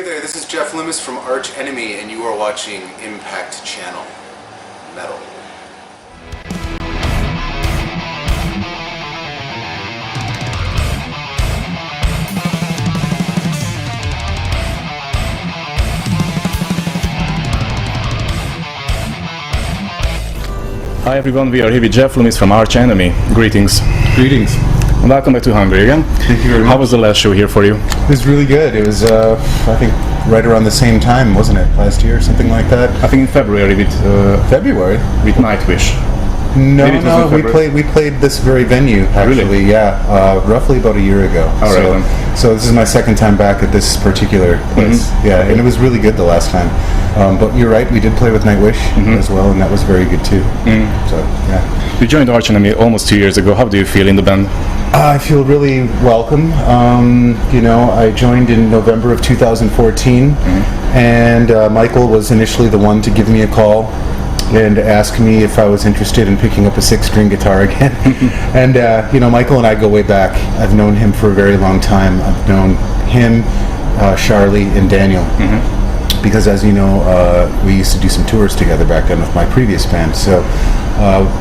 Hey there, this is Jeff Loomis from Arch Enemy, and you are watching Impact Channel Metal. Hi everyone, we are here with Jeff Loomis from Arch Enemy. Greetings. Greetings. And welcome back to Hungary again. Thank you very much. How was the last show here for you? It was really good. It was, I think, right around the same time, wasn't it? Last year, something like that. I think in February with February? with Nightwish. No, we played this very venue actually. Really? Yeah, roughly about a year ago. All right, then. So this is my second time back at this particular place. Yeah, and it was really good the last time. But you're right, we did play with Nightwish as well, and that was very good too. So yeah. You joined Arch Enemy almost 2 years ago. How do you feel in the band? I feel really welcome. I joined in November of 2014, and Michael was initially the one to give me a call and ask me if I was interested in picking up a 6-string guitar again. And Michael and I go way back. I've known him for a very long time. I've known him, Charlie, and Daniel. Because as you know, we used to do some tours together back then with my previous band. So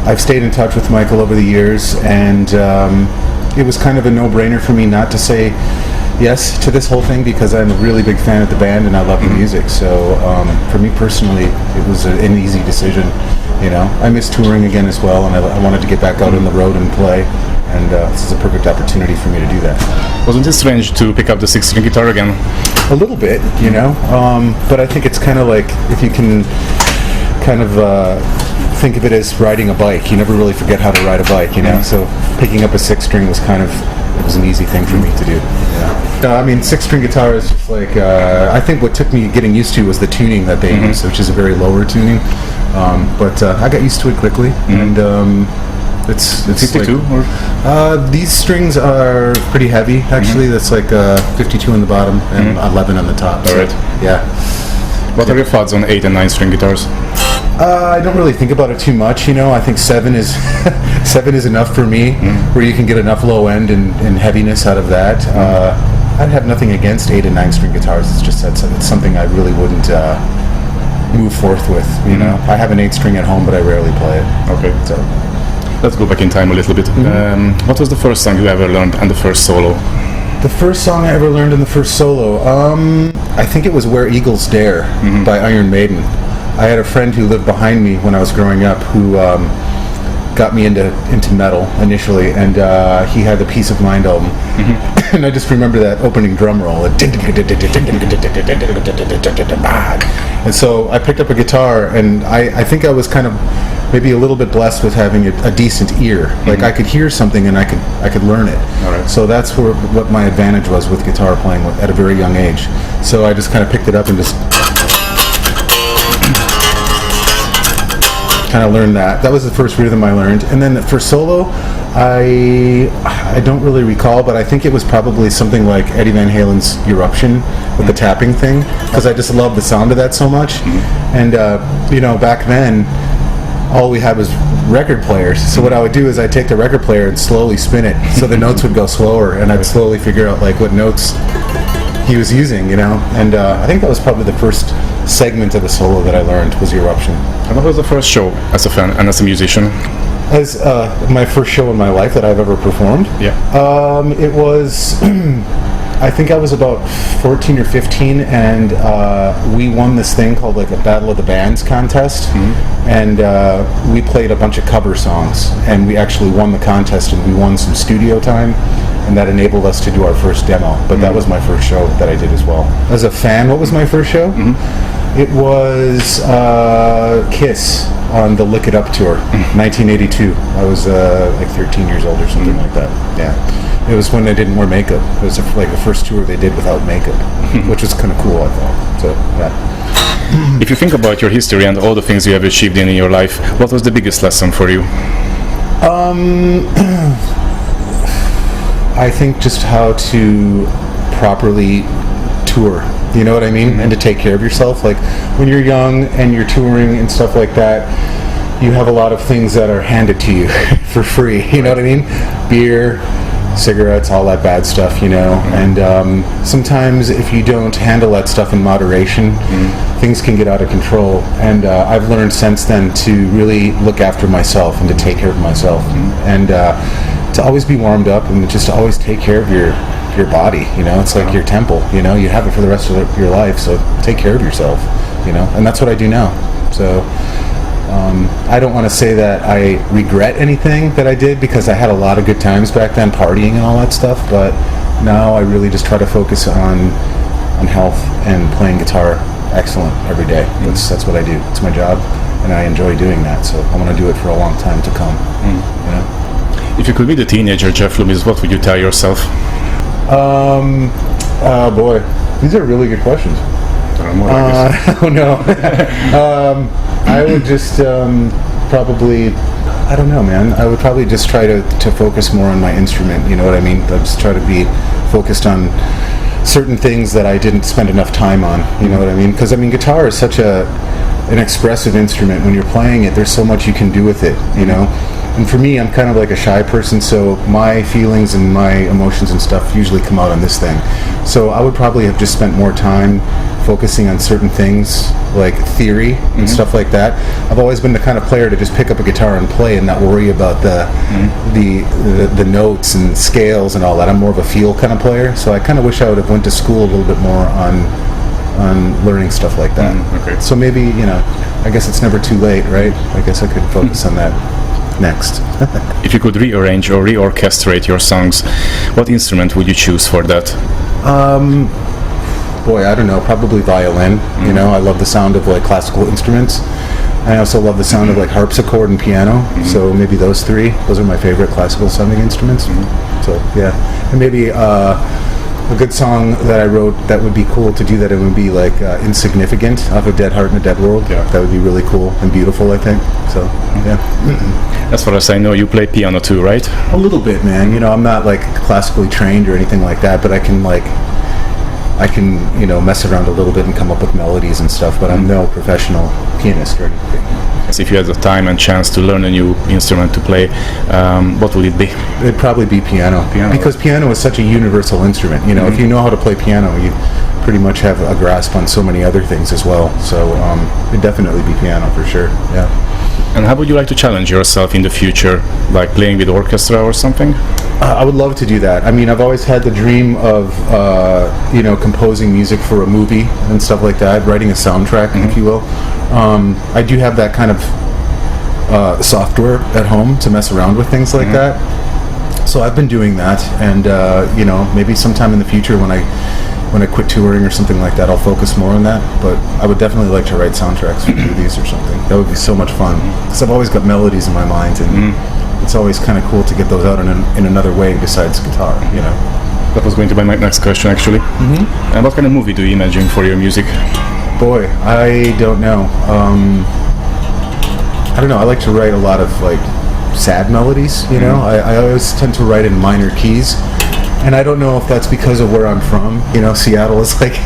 I've stayed in touch with Michael over the years, and it was kind of a no-brainer for me not to say yes to this whole thing, because I'm a really big fan of the band and I love the music. So for me personally, it was an easy decision. I miss touring again as well, and I wanted to get back out on the road and play, and this is a perfect opportunity for me to do that. Wasn't it strange to pick up the 6-string guitar again? A little bit, but I think it's kind of like, if you can kind of think of it as riding a bike, you never really forget how to ride a bike, so picking up a 6-string was it was an easy thing for me to do. I mean, 6-string guitar is just like, I think what took me getting used to was the tuning that they use, which is a very lower tuning, but I got used to it quickly, and it's 52 or? These strings are pretty heavy, actually. That's like 52 on the bottom and 11 on the top. All right. Yeah. What are your thoughts on 8 and 9-string guitars? I don't really think about it too much, I think 7 is 7 is enough for me, where you can get enough low end and heaviness out of that. I'd have nothing against 8 and 9-string guitars. It's just it's something I really wouldn't move forth with. I have an 8-string at home, but I rarely play it. Okay, so let's go back in time a little bit. What was the first song you ever learned and the first solo? The first song I ever learned and the first solo, I think it was "Where Eagles Dare" by Iron Maiden. I had a friend who lived behind me when I was growing up who got me into metal initially, and he had the Peace of Mind album. And I just remember that opening drum roll. And so I picked up a guitar, and I think I was kind of maybe a little bit blessed with having a decent ear. Like I could hear something and I could learn it. All right. So that's what my advantage was with guitar playing at a very young age. So I just kind of picked it up and just kind of learned that. That was the first rhythm I learned. And then for solo, I don't really recall, but I think it was probably something like Eddie Van Halen's Eruption with the tapping thing, because I just loved the sound of that so much. And back then, all we had was record players. So what I would do is I'd take the record player and slowly spin it, so the notes would go slower, and I'd slowly figure out like what notes he was using, And I think that was probably the first segment of the solo that I learned was Eruption. And what was the first show as a fan and as a musician? As my first show in my life that I've ever performed? Yeah. It was, I think I was about 14 or 15, and we won this thing called like a Battle of the Bands contest, and we played a bunch of cover songs, and we actually won the contest, and we won some studio time, and that enabled us to do our first demo. But that was my first show that I did as well. As a fan, what was my first show? It was Kiss on the Lick It Up tour, 1982. I was like 13 years old or something like that. Yeah. It was when they didn't wear makeup. It was like the first tour they did without makeup, which was kind of cool, I thought. So, yeah. If you think about your history and all the things you have achieved in your life, what was the biggest lesson for you? I think just how to properly tour. You know what I mean? And to take care of yourself. Like when you're young and you're touring and stuff like that, you have a lot of things that are handed to you for free. You know what I mean? Beer, cigarettes, all that bad stuff, you know. And sometimes if you don't handle that stuff in moderation, things can get out of control. And I've learned since then to really look after myself and to take care of myself, and to always be warmed up and just to always take care of your body. You know, it's like your temple. You know, you have it for the rest of your life, so take care of yourself. You know, and that's what I do now. So. I don't want to say that I regret anything that I did, because I had a lot of good times back then, partying and all that stuff, but now I really just try to focus on health and playing guitar excellent every day. That's what I do. It's my job, and I enjoy doing that, so I want to do it for a long time to come. You know? If you could be the teenager Jeff Loomis, what would you tell yourself? Boy, these are really good questions. Oh no. I would just probably, I don't know, man. I would probably just try to focus more on my instrument. You know what I mean? I'd just try to be focused on certain things that I didn't spend enough time on. You know what I mean? Because I mean, guitar is such an expressive instrument. When you're playing it, there's so much you can do with it. You know. And for me, I'm kind of like a shy person, so my feelings and my emotions and stuff usually come out on this thing. So I would probably have just spent more time focusing on certain things, like theory and stuff like that. I've always been the kind of player to just pick up a guitar and play and not worry about the notes and scales and all that. I'm more of a feel kind of player, so I kind of wish I would have went to school a little bit more on learning stuff like that. Okay. So maybe, you know, I guess it's never too late, right? I guess I could focus on that next. If you could rearrange or reorchestrate your songs, what instrument would you choose for that? Boy, I don't know, probably violin. You know, I love the sound of like classical instruments. I also love the sound of like harpsichord and piano. So maybe those three. Those are my favorite classical sounding instruments. So yeah, and maybe a good song that I wrote that would be cool to do that, it would be like Insignificant off of Dead Heart in a Dead World. Yeah. That would be really cool and beautiful, I think. So yeah. As far as I know, you play piano too, right? A little bit, man. You know, I'm not like classically trained or anything like that, but I can you know, mess around a little bit and come up with melodies and stuff, but I'm no professional pianist or anything. So if you had the time and chance to learn a new instrument to play, what would it be? It'd probably be piano. Because piano is such a universal instrument. You know, if you know how to play piano, you pretty much have a grasp on so many other things as well. So it'd definitely be piano for sure. Yeah. And how would you like to challenge yourself in the future, like playing with orchestra or something? I would love to do that. I mean, I've always had the dream of, you know, composing music for a movie and stuff like that, writing a soundtrack, if you will. I do have that kind of software at home to mess around with things like that. So I've been doing that, and you know, maybe sometime in the future when I quit touring or something like that, I'll focus more on that. But I would definitely like to write soundtracks for movies or something. That would be so much fun, because I've always got melodies in my mind, and it's always kind of cool to get those out in another way besides guitar, you know. That was going to be my next question, actually. And what kind of movie do you imagine for your music? Boy, I don't know. I don't know. I like to write a lot of like sad melodies, you know. I always tend to write in minor keys. And I don't know if that's because of where I'm from. You know, Seattle is like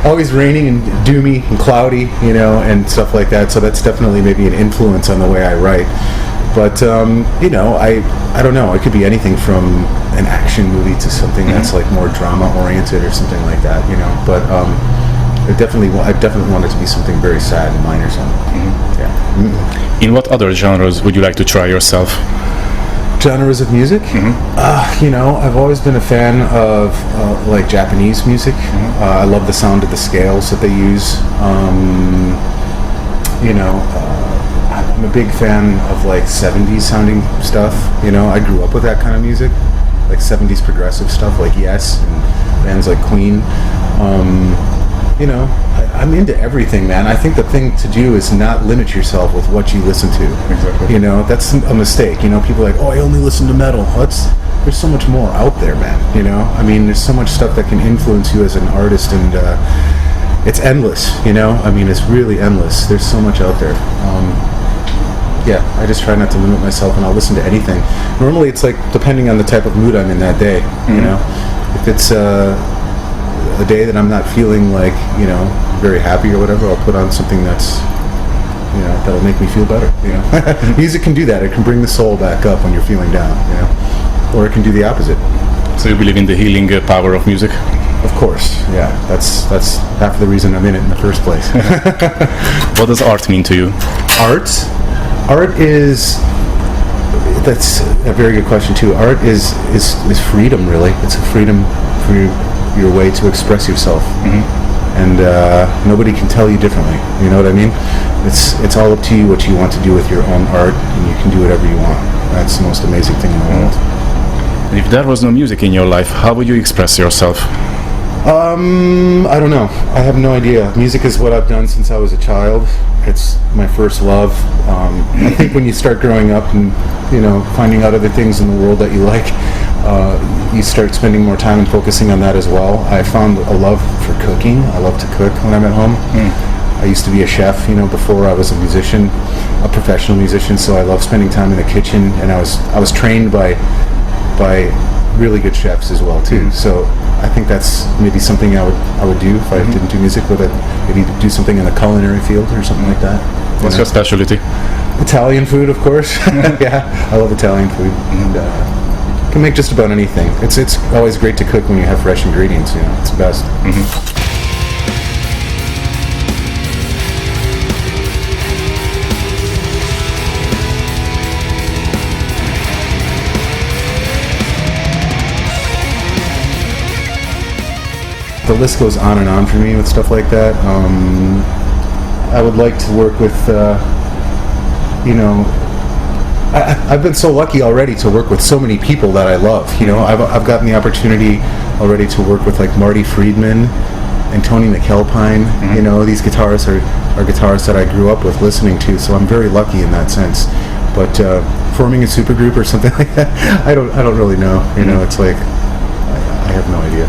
always raining and doomy and cloudy, you know, and stuff like that. So that's definitely maybe an influence on the way I write. But, you know, I don't know. It could be anything from an action movie to something that's like more drama-oriented or something like that, you know. But I definitely want it to be something very sad and minor something. Yeah. In what other genres would you like to try yourself? Genres of music? You know, I've always been a fan of like Japanese music. I love the sound of the scales that they use. You know, I'm a big fan of like 70s sounding stuff. You know, I grew up with that kind of music, like 70s progressive stuff, like Yes and bands like Queen. You know, I'm into everything, man. I think the thing to do is not limit yourself with what you listen to. Exactly. You know, that's a mistake. You know, people are like, oh, I only listen to metal. There's so much more out there, man. You know, I mean, there's so much stuff that can influence you as an artist, and it's endless. You know, I mean, it's really endless. There's so much out there. Yeah, I just try not to limit myself, and I'll listen to anything. Normally, it's like depending on the type of mood I'm in that day. You know, if it's a day that I'm not feeling like, you know, very happy or whatever, I'll put on something that's, you know, that'll make me feel better, you know. Music can do that. It can bring the soul back up when you're feeling down, you know. or it can do the opposite. So you believe in the healing power of music? Of course, yeah. That's half of the reason I'm in it in the first place. What does art mean to you? Art is, that's a very good question too. Art is freedom, really. It's a freedom for your way to express yourself. And nobody can tell you differently. You know what I mean? It's all up to you what you want to do with your own art, and you can do whatever you want. That's the most amazing thing in the world. If there was no music in your life, how would you express yourself? I don't know. I have no idea. Music is what I've done since I was a child. It's my first love. I think when you start growing up and, you know, finding out other things in the world that you like, you start spending more time and focusing on that as well. I found a love for cooking. I love to cook when I'm at home. I used to be a chef, you know, before I was a musician, a professional musician, so I love spending time in the kitchen, and I was trained by really good chefs as well too. So I think that's maybe something I would do if I didn't do music, with it. Maybe do something in the culinary field or something like that. What's your specialty? Italian food, of course. Yeah, I love Italian food, and can make just about anything. It's always great to cook when you have fresh ingredients. You know, it's the best. The list goes on and on for me with stuff like that. I would like to work with, you know, I've been so lucky already to work with so many people that I love. You know, I've gotten the opportunity already to work with like Marty Friedman and Tony McAlpine. You know, these guitarists are guitarists that I grew up with listening to, so I'm very lucky in that sense. But forming a supergroup or something like that, I don't really know. You know, it's like I have no idea.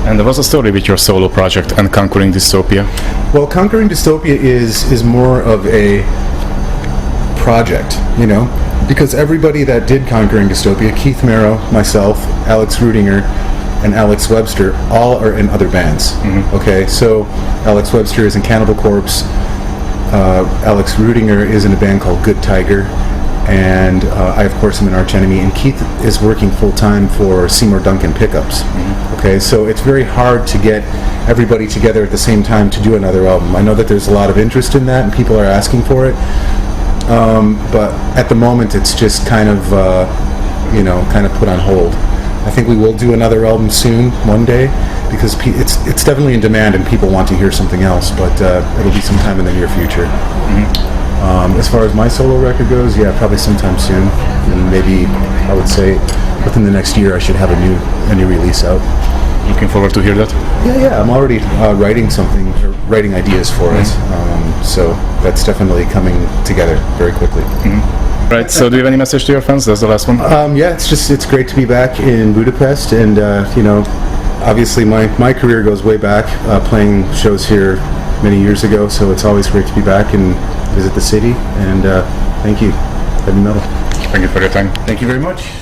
And there was a story with your solo project and Conquering Dystopia. Well, Conquering Dystopia is more of a project, you know, because everybody that did Conquering Dystopia, Keith Merrow, myself, Alex Rudinger, and Alex Webster, all are in other bands. Okay, so Alex Webster is in Cannibal Corpse, Alex Rudinger is in a band called Good Tiger, and I, of course, am an arch enemy, and Keith is working full-time for Seymour Duncan Pickups. Okay, so it's very hard to get everybody together at the same time to do another album. I know that there's a lot of interest in that, and people are asking for it, but at the moment it's just kind of, you know, kind of put on hold. I think we will do another album soon, one day, because it's definitely in demand and people want to hear something else, but it'll be sometime in the near future. As far as my solo record goes, yeah, probably sometime soon, and maybe I would say within the next year I should have a new release out. Looking forward to hear that. Yeah, I'm already writing something, or writing ideas for it, so that's definitely coming together very quickly. Right, so do you have any message to your fans? That's the last one. Yeah, it's great to be back in Budapest, and you know, obviously my career goes way back, playing shows here many years ago, so it's always great to be back and visit the city, and thank you, Heavy Metal. Thank you for your time. Thank you very much.